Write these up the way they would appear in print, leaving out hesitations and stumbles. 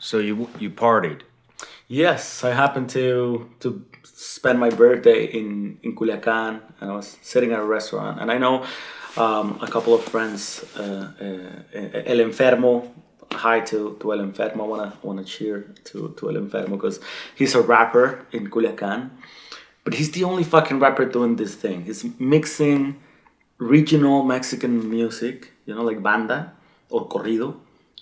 So you partied. Yes, I happened to spend my birthday in Culiacan, and I was sitting at a restaurant, and I know a couple of friends, El Enfermo. Hi to El Enfermo. I wanna cheer to El Enfermo because he's a rapper in Culiacan, but he's the only fucking rapper doing this thing. He's mixing regional Mexican music, like banda or corrido,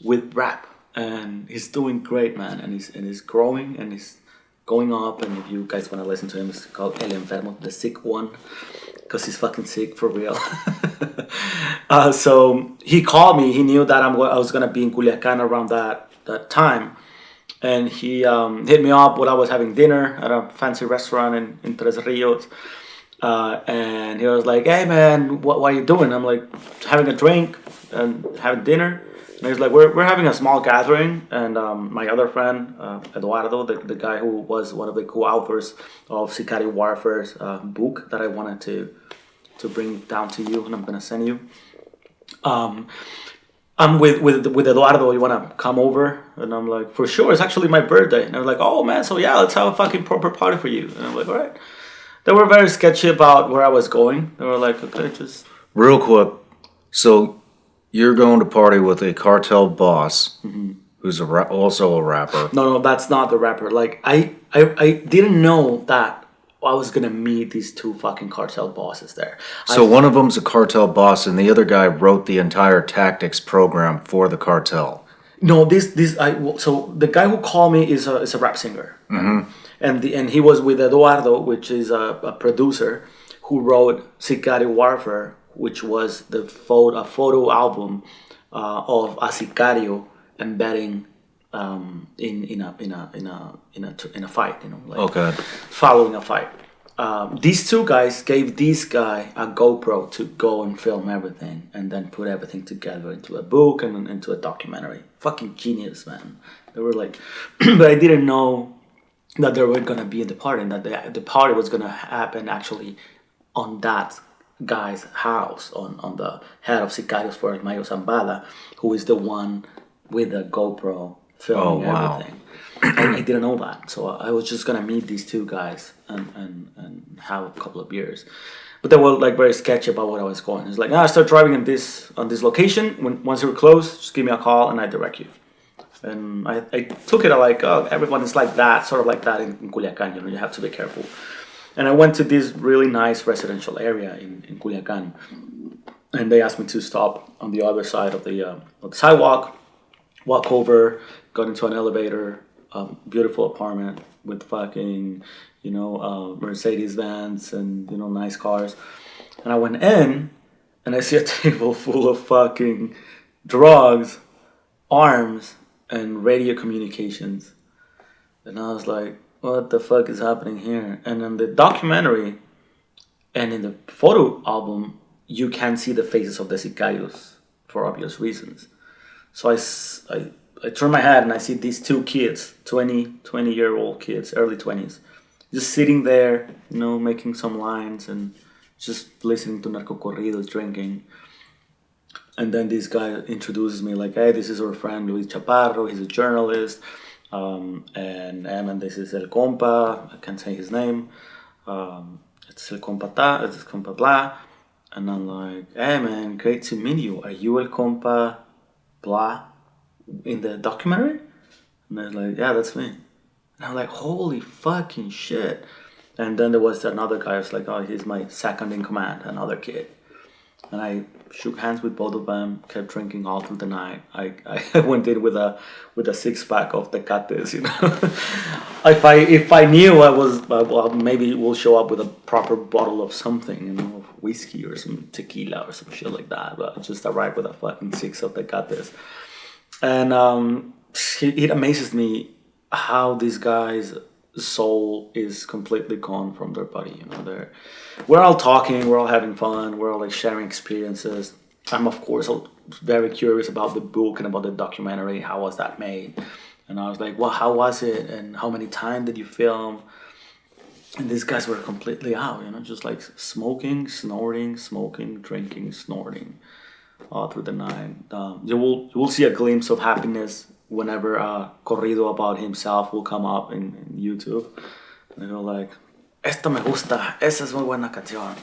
with rap, and he's doing great, man. And he's growing and he's going up. And if you guys want to listen to him, it's called El Enfermo, the sick one, because he's fucking sick for real. So he called me. He knew that I was gonna be in Culiacan around that time, and he hit me up while I was having dinner at a fancy restaurant in Tres Rios. And he was like, "Hey man, what are you doing?" I'm like, "Having a drink and having dinner." And he's like, "We're having a small gathering." And my other friend, Eduardo, the guy who was one of the co-authors of Sicario Warfare's book that I wanted to bring down to you, and I'm gonna send you. I'm with Eduardo. You wanna come over? And I'm like, "For sure. It's actually my birthday." And they're like, "Oh man, so yeah, let's have a fucking proper party for you." And I'm like, "All right." They were very sketchy about where I was going. They were like, "Okay, just..." Real quick. So you're going to party with a cartel boss who's also a rapper. No, that's not the rapper. Like, I didn't know that I was gonna meet these two fucking cartel bosses there. So one of them's a cartel boss, and the other guy wrote the entire tactics program for the cartel. No, so the guy who called me is a rap singer. And he was with Eduardo, which is a producer who wrote Sicario Warfare, which was a photo album of a Sicario embedding in a fight, like Okay. following a fight. These two guys gave this guy a GoPro to go and film everything, and then put everything together into a book and into a documentary. Fucking genius, man. They were like, but I didn't know that they were gonna be in the party, and that the party was gonna happen actually on that guy's house, on the head of Sicarios for El Mayo Zambada, who is the one with the GoPro filming everything. I didn't know that, so I was just gonna meet these two guys and have a couple of beers. But they were like very sketchy about what I was going. It's like, I start driving on this location. Once you're close, just give me a call and I direct you. And I took it like, oh, everyone is like that, sort of like that in Culiacan. You have to be careful. And I went to this really nice residential area in Culiacan, and they asked me to stop on the other side of the sidewalk, walk over, got into an elevator, beautiful apartment with fucking, Mercedes vans and nice cars. And I went in, and I see a table full of fucking drugs, arms, and radio communications. And I was like, what the fuck is happening here? And in the documentary and in the photo album, you can see the faces of the Sicarios for obvious reasons. So I turn my head and I see these two kids, 20-year-old kids, early 20s, just sitting there, making some lines and just listening to narco corridos, drinking. And then this guy introduces me like, "Hey, this is our friend Luis Chaparro. He's a journalist. And this is El Compa. I can't say his name. It's El Compa Ta. It's Compa Blah." And I'm like, "Hey, man, great to meet you. Are you El Compa Blah in the documentary?" And they're like, "Yeah, that's me." And I'm like, "Holy fucking shit!" And then there was another guy. I was like, "Oh, he's my second in command, another kid." And I shook hands with both of them, kept drinking all through the night. I went in with a 6-pack of Tecates, If I knew I was, well, maybe we'll show up with a proper bottle of something, of whiskey or some tequila or some shit like that. But I just arrived with a fucking 6 of Tecates. And it amazes me how these guys' soul is completely gone from their body. We're all talking, we're all having fun, we're all like sharing experiences. I'm of course very curious about the book and about the documentary. How was that made? And I was like, well, how was it? And how many times did you film? And these guys were completely out, just like smoking, snorting, drinking, snorting all through the night. You will see a glimpse of happiness whenever a corrido about himself will come up in YouTube, and they go like, "Esta me gusta, esa es muy buena canción,"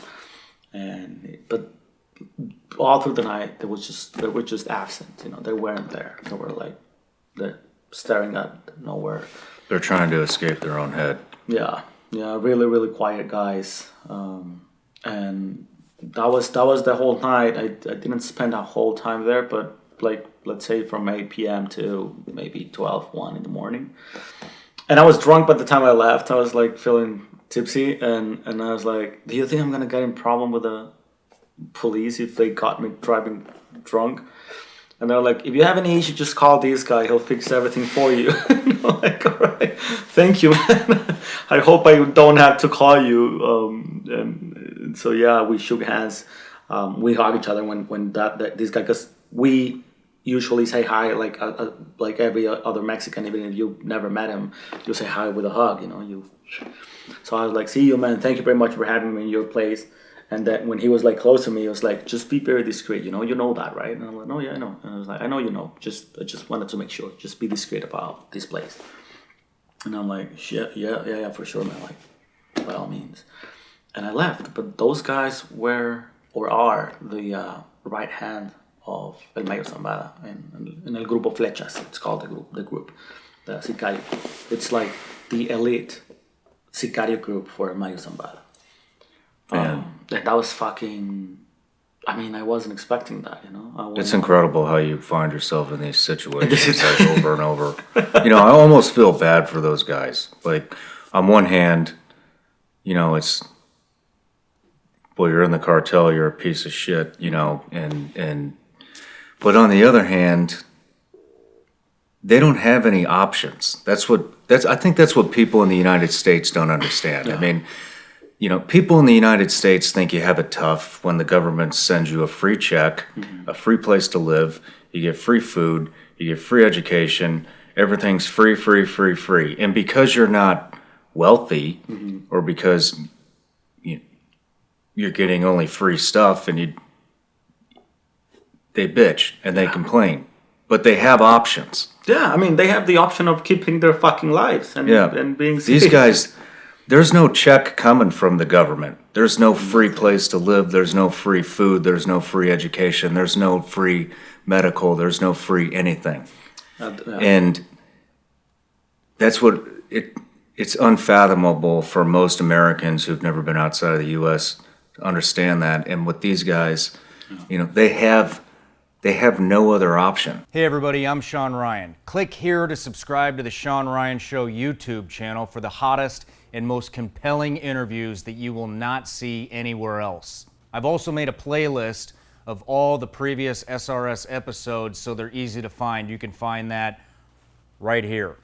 but all through the night they were just absent. You know, they weren't there. They were like they're staring at nowhere. They're trying to escape their own head. Yeah, really, really quiet guys, and that was the whole night. I didn't spend a whole time there, but like let's say from 8 p.m. to maybe 1 in the morning, and I was drunk by the time I left. I was like feeling tipsy, and I was like, "Do you think I'm gonna get in problem with the police if they caught me driving drunk?" And they're like, "If you have any issue, just call this guy. He'll fix everything for you." And I'm like, "All right, thank you, man. I hope I don't have to call you." And so yeah, we shook hands. We hug each other when this guy, because we usually say hi like every other Mexican, even if you never met him, you say hi with a hug. You know. So I was like, "See you, man. Thank you very much for having me in your place." And then when he was like close to me, he was like, "Just be very discreet, you know that, right?" And I'm like, "No, yeah, I know." And I was like, "I know you know. I just wanted to make sure. Just be discreet about this place." And I'm like, "Yeah, for sure, man. Like, by all means." And I left. But those guys were or are the right hand of El Mayor Zambada in El Grupo Flechas. It's called the group, the Sicario. It's like the elite Sicario group for El Mayor Zambada. That was fucking. I mean, I wasn't expecting that, you know. It's incredible how you find yourself in these situations like over and over. You know, I almost feel bad for those guys. Like, on one hand, you know, it's, well, you're in the cartel, you're a piece of shit, you know, but on the other hand, they don't have any options. I think that's what people in the United States don't understand. Yeah. I mean, you know, people in the United States think you have it tough when the government sends you a free check, a free place to live, you get free food, you get free education, everything's free. And because you're not wealthy, or because you're getting only free stuff, and they bitch and they complain. But they have options. Yeah, I mean, they have the option of keeping their fucking lives and being safe. These guys... There's no check coming from the government. There's no free place to live. There's no free food. There's no free education. There's no free medical. There's no free anything. And that's what it's unfathomable for most Americans who've never been outside of the U.S. to understand that. And with these guys, you know, they have no other option. Hey everybody, I'm Shawn Ryan. Click here to subscribe to the Shawn Ryan Show YouTube channel for the hottest and most compelling interviews that you will not see anywhere else. I've also made a playlist of all the previous SRS episodes so they're easy to find. You can find that right here.